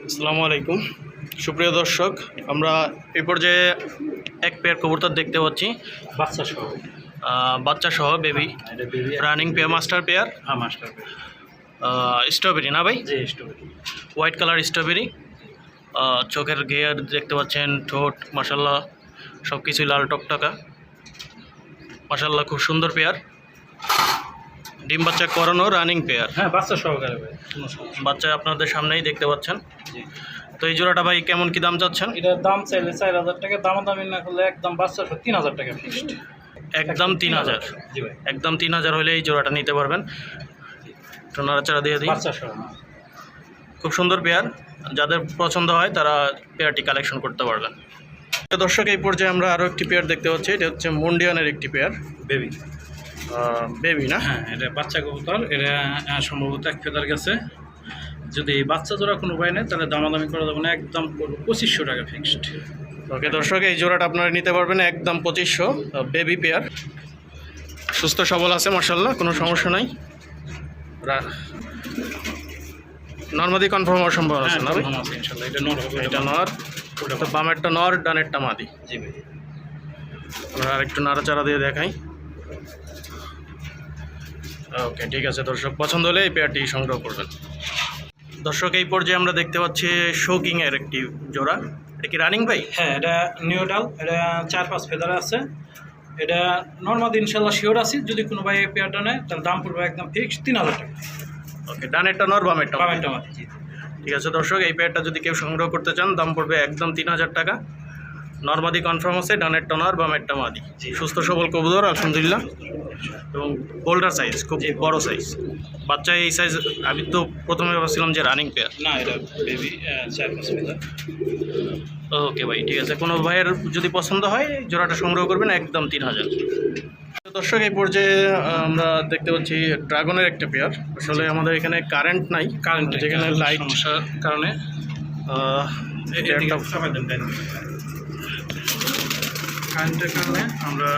আসসালামু আলাইকুম সুপ্রিয় দর্শক, আমরা এই পর্যায়ে এক পেয়ার কবুতর দেখতে পাচ্ছি বাচ্চা সহ baby running pair, master pair. Master strawberry না ভাই? জি স্ট্রবেরি, হোয়াইট কালার স্ট্রবেরি। চোখের ঘেয়ার দেখতে পাচ্ছেন, ঠোঁট মাশাল্লাহ সব কিছুই লাল টকটকা, মাশাল্লাহ খুব সুন্দর পেয়ার। ডিম বাচ্চা করানো রানিং পেয়ার। হ্যাঁ বাচ্চা সহকারে ভাই, বাচ্চা আপনাদের সামনেই দেখতে পাচ্ছেন। জি। তো এই জোড়াটা ভাই কেমন কি দাম চাচ্ছেন? এটার দাম চাইলে 4,000 টাকা, দামাদামি না করলে একদম বাচ্চা 3,000 টাকা ফিক্সড। একদম 3,000? জি ভাই, একদম 3,000 হলে এই জোড়াটা নিতে পারবেন। তো নাড়াচাড়া দিয়ে দিই। বাচ্চা সহ খুব সুন্দর পেয়ার, যাদের পছন্দ হয় তারা পেয়ারটি কালেকশন করতে পারবেন। দর্শক, এই পর্যায়ে আমরা আরও একটি পেয়ার দেখতে পাচ্ছি। এটা হচ্ছে মুন্ডিয়ানের একটি পেয়ার, বেবি। বেবি না? হ্যাঁ, এটা বাচ্চা কবুতর। এটা সম্ভবত এক ফেদার গেছে। যদি বাচ্চা জোড়া কোনো উপায় নেই তাহলে দামাদামি করা যাবে না, একদম 2500 টাকা ফিক্সড। ওকে দর্শক, এই জোড়াটা আপনারা নিতে পারবেন একদম 2500। বেবি পেয়ার, সুস্থ সবল আছে মাশাল্লাহ, কোনো সমস্যা নাই। নর্মাদি কনফার্ম হওয়ার সম্ভাবনা আছে না ভাই? ইনশাল্লাহ এটা নর হবে। এটা নর, তো বামেরটা নর, ডানেরটা মাদি। জি ভাই। আমরা আরেকটু নাড়াচাড়া দিয়ে দেখাই। ওকে ঠিক আছে দর্শক, পছন্দ হলে এই পেয়ারটি সংগ্রহ করবেন। দর্শক, এই পর্যায়ে আমরা দেখতে পাচ্ছি শোকিংয়ের একটি জোড়া। এটা কি রানিং ভাই? হ্যাঁ, এটা নিউডাল। এটা 4-5 ফেদার আছে। এটা নর্মাল ইনশাল্লাহ শিওর আছি। যদি কোনো ভাই এই পেয়ারটা নেয় তাহলে দাম পড়বে একদম ফিক্সড 3,000 টাকা। ওকে, ডানেরটা নর, বামেরটা মাদি। বামেরটা মাদি, জি। ঠিক আছে দর্শক, এই পেয়ারটা যদি কেউ সংগ্রহ করতে চান দাম পড়বে একদম 3,000 টাকা। নর্মাদি কনফার্ম আছে, ডানেরটা নর, বামেরটা মাদি। সুস্থ সবল কবুতর আলহামদুলিল্লাহ, এবং বোল্ডার সাইজ, খুব বড় সাইজ। বাচ্চা এই সাইজ, আমি তো প্রথমে ভাবছিলাম যে রানিং পেয়ার। না, এটা বেবি 4-5 ফেদার। ওকে ভাই ঠিক আছে, কোনো ভাইয়ের যদি পছন্দ হয় জোড়াটা সংগ্রহ করবেন একদম 3,000। দর্শক, এই পর্যায়ে আমরা দেখতে পাচ্ছি ড্রাগনের একটা পেয়ার। আসলে আমাদের এখানে কারেন্ট নাই, কারেন্ট যেখানে লাইট সমস্যার কারণে কারেন্টের কারণে আমরা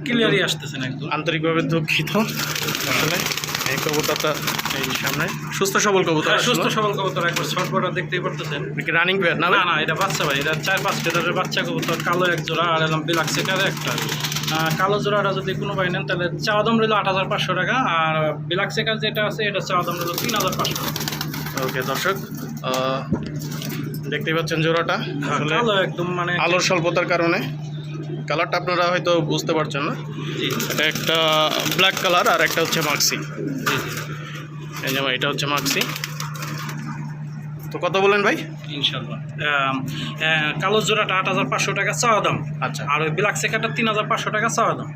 ক্লিয়ারই আসতেছে না একদম। আন্তরিকভাবে দুঃখিত। আসলে এই কবুতরটা এই সামনে সুস্থ সবল কবুতর, সুস্থ সবল কবুতর, একবার শর্টটা দেখতেই পারতেছেন। রানিং পেয়ার না? না, এটা বাচ্চা ভাই। এটা 4-5 ফেদারের বাচ্চা কবুতর, কালো এক জোড়া আর এলাম ব্ল্যাক সেকারে একটা। কালো জোড়াটা যদি কোনো ভাই নেন তাহলে চাওয়া দাম রইল 8,500 টাকা, আর ব্ল্যাক সেকার যেটা আছে এটা চাওয়া দাম রইল 3,500 টাকা। ওকে দর্শক, দেখতেই পাচ্ছেন জোড়াটা আসলে কালো একদম, মানে আলোর স্বল্পতার কারণে কালারটা আপনারা হয়তো বুঝতে পারছেন না। জি, এটা একটা ব্ল্যাক কালার আর একটা হচ্ছে মাক্সি। জি। এই যেমন এটা হচ্ছে মাক্সি। তো কত বলেন ভাই? ইনশাল্লাহ কালো জোড়াটা 8,500 টাকা চাওয়া দাম। আচ্ছা, আর ওই ব্ল্যাক সেকারটা 3,500 টাকা চাওয়া দাম।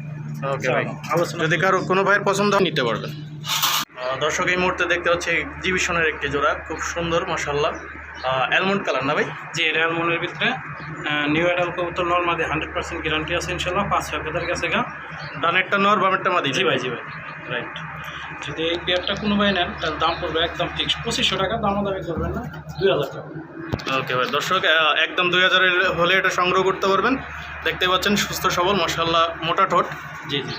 ওকে ভাই, আলোচনা যদি কারো কোনো ভাইয়ের পছন্দ হয় নিতে পারবেন। দর্শক, এই মুহূর্তে দেখতে হচ্ছে এক্সিবিশনের একটি জোড়া, খুব সুন্দর মাশাল্লাহ, অ্যালমন্ড কালার না ভাই? জি, এটা অ্যালমন্ডের ভিতরে নিউ অ্যাডাল কবুতর নর্মাদি 100% গ্যারান্টি আছে ইনশাল্লাহ। 5-6 ফেদার গেছে গা। ডানেরটা নর, বামেরটা মাদি। জি ভাই, জি ভাই, রাইট। যদি এই পেয়ারটা কোনো ভাই নেন তাহলে দাম পড়বে একদম ফিক্সড 2,500 টাকা, দামাদামি করবেন না, 2,000 টাকা। ওকে ভাই দর্শক, একদম 2,000 হলে এটা সংগ্রহ করতে পারবেন। দেখতে পাচ্ছেন সুস্থ সবল মাশাল্লাহ, মোটা ঠোঁট, জি জি,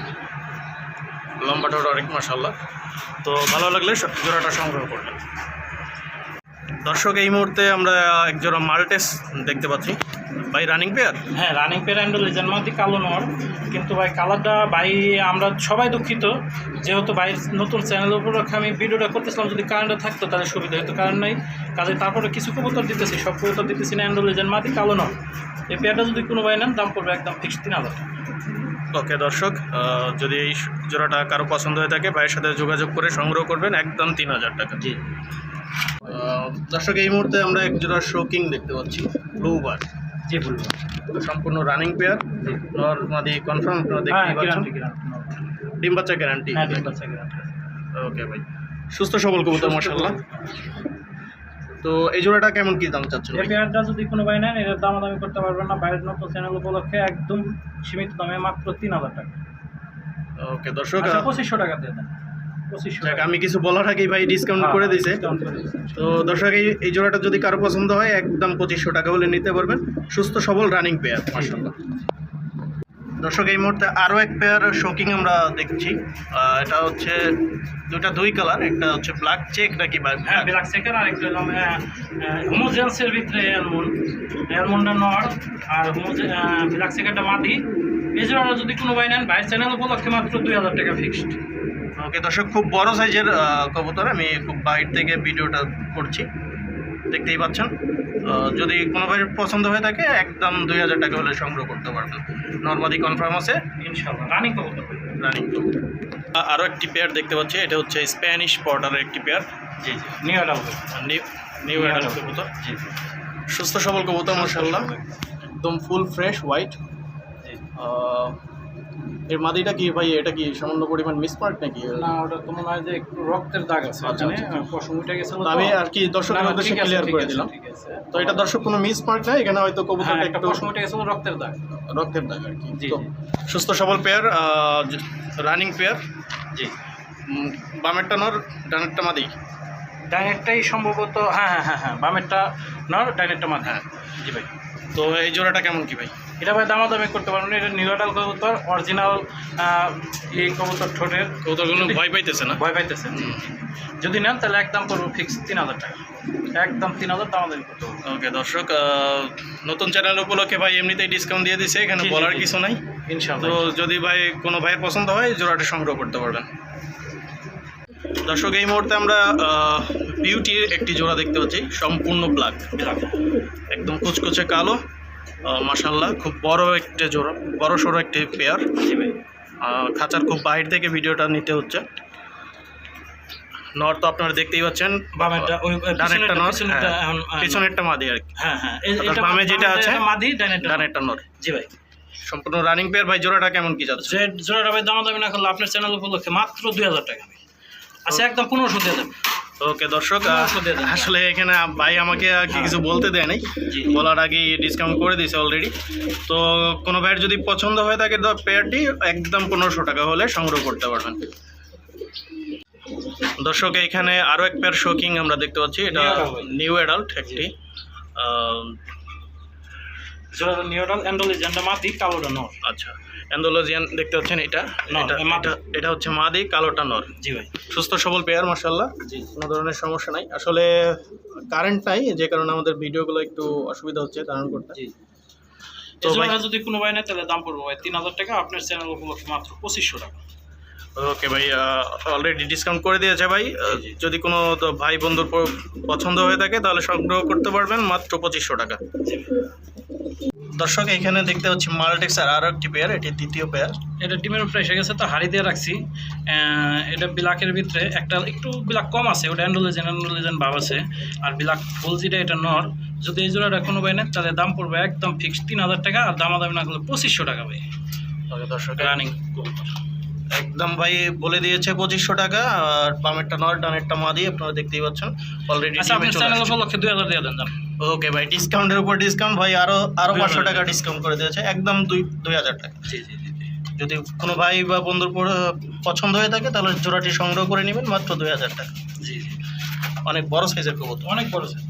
লম্বা ঠোঁট অনেক মাশাল্লাহ। তো ভালো লাগলে জোড়াটা সংগ্রহ করবেন। দর্শক, এই মুহূর্তে আমরা এক জোড়া মাল্টেস দেখতে পাচ্ছি ভাই, রানিং পেয়ার। হ্যাঁ, রানিং পেয়ার অ্যান্ড লেজেন্ড মাদি, কালো নর। কিন্তু ভাই কালারটা ভাই, আমরা সবাই দুঃখিত, যেহেতু ভাই নতুন চ্যানেলের উপলক্ষে আমি ভিডিওটা করতেছিলাম। যদি কারেন্টটা থাকতো তাহলে সুবিধা হতো, কারেন্ট নাই কাজে। তারপরে কিছু কবুতর দিতেছি, সব কবুতর দিতেছি না। অ্যান্ড লেজেন্ড মাদি, কালো নর। এই পেয়ারটা যদি কোনো ভাই নেন দাম পড়বে একদম ফিক্সড 3,000 টাকা। ওকে দর্শক, যদি এই জোড়াটা কারো পছন্দ হয়ে থাকে ভাইয়ের সাথে যোগাযোগ করে সংগ্রহ করবেন একদম 3,000 টাকা। জি দর্শক, এই মুহূর্তে আমরা এক জোড়া শোকিং দেখতে পাচ্ছি, ব্লু বার। জি, বলবো সম্পূর্ণ রানিং পেয়ার, নর মাদি কনফার্ম, আপনারা দেখতেই পাচ্ছেন। ডিম বাচ্চা গ্যারান্টি? ওকে ভাই, সুস্থ সবল কবুতর মাশাআল্লাহ। তো এই জোড়াটা কেমন কি দাম চাচ্ছেন? এই পেয়ারটা যদি কোনো ভাই নেন এটার দামাদামি করতে পারবেন না, বাইরের নতুন চ্যানেল উপলক্ষে একদম সীমিত দামে মাত্র 3,000 টাকা। ওকে দর্শক, 2,500 টাকা দিয়ে দেন। 2,500 টাকা। আমি কিছু বলার আগেই ভাই ডিসকাউন্ট করে দিয়েছে। তো দর্শক, এই জোড়াটা যদি কারো পছন্দ হয় একদম 2,500 টাকা হলে নিতে পারবেন। সুস্থ সবল রানিং পেয়ার মাশাআল্লাহ। দর্শক এই মুহূর্তে আরও এক পেয়ার শোকিং আমরা দেখছি। এটা হচ্ছে দুই কালার, একটা হচ্ছে ব্ল্যাক চেক নাকি বা হ্যাঁ ব্ল্যাক চেকার, আর একটা হলো হোমোজেন্সের ভিতরে অ্যালমন্ডটা নর আর ব্ল্যাক চেকারটা মাদি। এই জন্য যদি কোনো ভাই নেন ভাইয়ের চ্যানেল উপলক্ষে মাত্র 2000 টাকা ফিক্সড। ওকে দর্শক, খুব বড় সাইজের কবুতর, আমি খুব বাইরে থেকে ভিডিওটা করছি, দেখতেই পাচ্ছেন। যদি কোনো ভাইয়ের পছন্দ হয়ে থাকে একদম 2000 টাকা হলে সংগ্রহ করতে পারবেন। নর্মালি কনফার্ম আছে ইনশাআল্লাহ, রানিং কবুতর। রানিং কবুতর। আরও একটি পেয়ার দেখতে পাচ্ছি, এটা হচ্ছে স্প্যানিশ পর্টারের একটি পেয়ার। জি জি, নিউ অ্যাডাল্ট। নিউ অ্যাডাল্ট কবুতর, জি জি, সুস্থ সবল কবুতর মাশাআল্লাহ, একদম ফুল ফ্রেশ হোয়াইট। জি। এর মাদিটা কি ভাই, এটা কি সামান্য পরিমাণ মিসমার্ক নাকি? না, ওটা তো মনে হয় যে একটু রক্তের দাগ আছে, আচ্ছা, ওখানে আচ্ছা। পশম উঠে গেছে। আমি আর কি দর্শকের উদ্দেশ্যে ক্লিয়ার করে দিলাম। ঠিক আছে, তো এটা দর্শক কোনো মিসমার্ক না, এখানে হয়তো কবুতরটা একটা একটু পশম উঠে গেছে, রক্তের দাগ। রক্তের দাগ আর কি। জি, তো জি। সুস্থ সবল পেয়ার, রানিং পেয়ার। জি, বামেরটা নর, ডানেরটা মাদি। ডাইনেটটাই সম্ভবত, হ্যাঁ হ্যাঁ হ্যাঁ হ্যাঁ, বামেরটা নর, ডাইনেটটা মাদি। হ্যাঁ। জি ভাই। তো এই জোড়াটা কেমন কি ভাই? এটা ভাই দামাদামি করতে পারবেন না, এটা নিউ অ্যাডাল্ট কবুতর, অরিজিনাল এই কবুতর ঠোঁটের। কবুতরগুলো ভয় পাইতেছে না? ভয় পাইতেছে। যদি নেন তাহলে একদম করবো ফিক্স 3000 টাকা, একদম 3000 দামাদামি করতে হবে। ওকে দর্শক, নতুন চ্যানেল উপলক্ষে ভাই এমনিতেই ডিসকাউন্ট দিয়ে দিছে, এখানে জি, জি, বলার জি। কিছু নাই। ইনশাআল্লাহ। তো যদি ভাই কোনো ভাইয়ের পছন্দ হয় জোড়াটা সংগ্রহ করতে পারবেন। দর্শক এই মুহূর্তে আমরা বিউটির একটি জোড়া দেখতে পাচ্ছি, সম্পূর্ণ ব্ল্যাক, একদম কুচকুচে কালো, মাশাআল্লাহ খুব বড় একটা জোড়া, বড় সড়ো একটি পেয়ার। খাঁচার খুব বাইরে থেকে ভিডিওটা নিতে হচ্ছে। নর তো আপনারা দেখতেই পাচ্ছেন, বামেরটা ওই ডানেরটা নর, পিছনেরটা এখন, পিছনেরটা মাদি আর কি। হ্যাঁ হ্যাঁ, অর্থাৎ বামে যেটা আছে মাদি, ডানেরটা ডানেরটা নর। জি ভাই। সম্পূর্ণ রানিং পেয়ার ভাই, জোড়াটা কেমন কি যাচ্ছে? যে জোড়াটা ভাই দামাদামি না করলে আপনার চ্যানেল উপলক্ষে মাত্র 2000 টাকা। আচ্ছা, একদম 1500 দিয়ে দেবেন। ওকে দর্শক, 1500 দিয়ে দেন। আসলে এখানে ভাই আমাকে আর কি কিছু বলতে দেয় নাই, জি। বলার আগেই ডিসকাউন্ট করে দিয়েছে অলরেডি। তো কোনো ভাইয়ের যদি পছন্দ হয়ে থাকে তো পেয়ারটি একদম 1500 টাকা হলে সংগ্রহ করতে পারবেন। দর্শক এখানে আরও এক পেয়ার শোকিং আমরা দেখতে পাচ্ছি, এটা নিউ অ্যাডাল্ট একটি। জোড়াটা নিউ অ্যাডাল্ট, অ্যান্ডোলিজেন্ডা মাদি, কালোটা নর। আচ্ছা, অ্যান্ডোলজিয়ান দেখতে পাচ্ছেন, এটা নর, এটা হচ্ছে মাদি, কালোটা নর। জি ভাই। সুস্থ সবল পেয়ার মাশাআল্লাহ, জি। কোনো ধরনের সমস্যা নাই। আসলে কারেন্ট নাই, যে কারণে আমাদের ভিডিওগুলো একটু অসুবিধা হচ্ছে ধারণ করতে। জি। তো ভাই, যদি কোনো ভাই নেয় তাহলে দাম পড়বে ভাই 3000 টাকা, আপনার চ্যানেল উপলক্ষে মাত্র 2500 টাকা। ওকে ভাই, অলরেডি ডিসকাউন্ট করে দিয়েছে ভাই। জি। যদি কোনো তো ভাই বন্ধুর পছন্দ হয়ে থাকে তাহলে সংগ্রহ করতে পারবেন মাত্র 2500 টাকা। দর্শক এখানে দেখতে পাচ্ছি মাল্টেক্সের আরও একটি পেয়ার, এটি দ্বিতীয় পেয়ার। এটা ডিমের উপরে এসে গেছে, তো হাড়ি দিয়ে রাখছি। এটা বিলাকের ভিতরে একটা একটু বিলাক কম আছে, ওটা অ্যান্ডোলিজেন ভাব আছে। আর বিলাক ফুল যেটা, এটা নর। যদি এই জোড়াটা কোনো ভাই নেন তাহলে দাম পড়বে একদম ফিক্সড 3000 টাকা, আর দামাদামি না করলে 2500 টাকা ভাই। ওকে দর্শক, রানিং একদম ভাই বলে দিয়েছে 2500 টাকা। আর বামেরটা নর, ডানেরটা মাদি, আপনারা দেখতেই পাচ্ছেন অলরেডি। আচ্ছা, আপনার চ্যানেল উপলক্ষে 2000 দিয়ে দেন। ওকে ভাই, ডিসকাউন্টের উপর ডিসকাউন্ট ভাই, আরো 500 টাকা ডিসকাউন্ট করে দিয়েছে, একদম 2000 টাকা। জি জি জি। যদি কোনো ভাই বা বন্ধুর পছন্দ হয়ে থাকে তাহলে জোড়াটি সংগ্রহ করে নেবেন মাত্র 2000 টাকা। জি জি, অনেক বড় সাইজের কবুতর। অনেক বড় স্যার।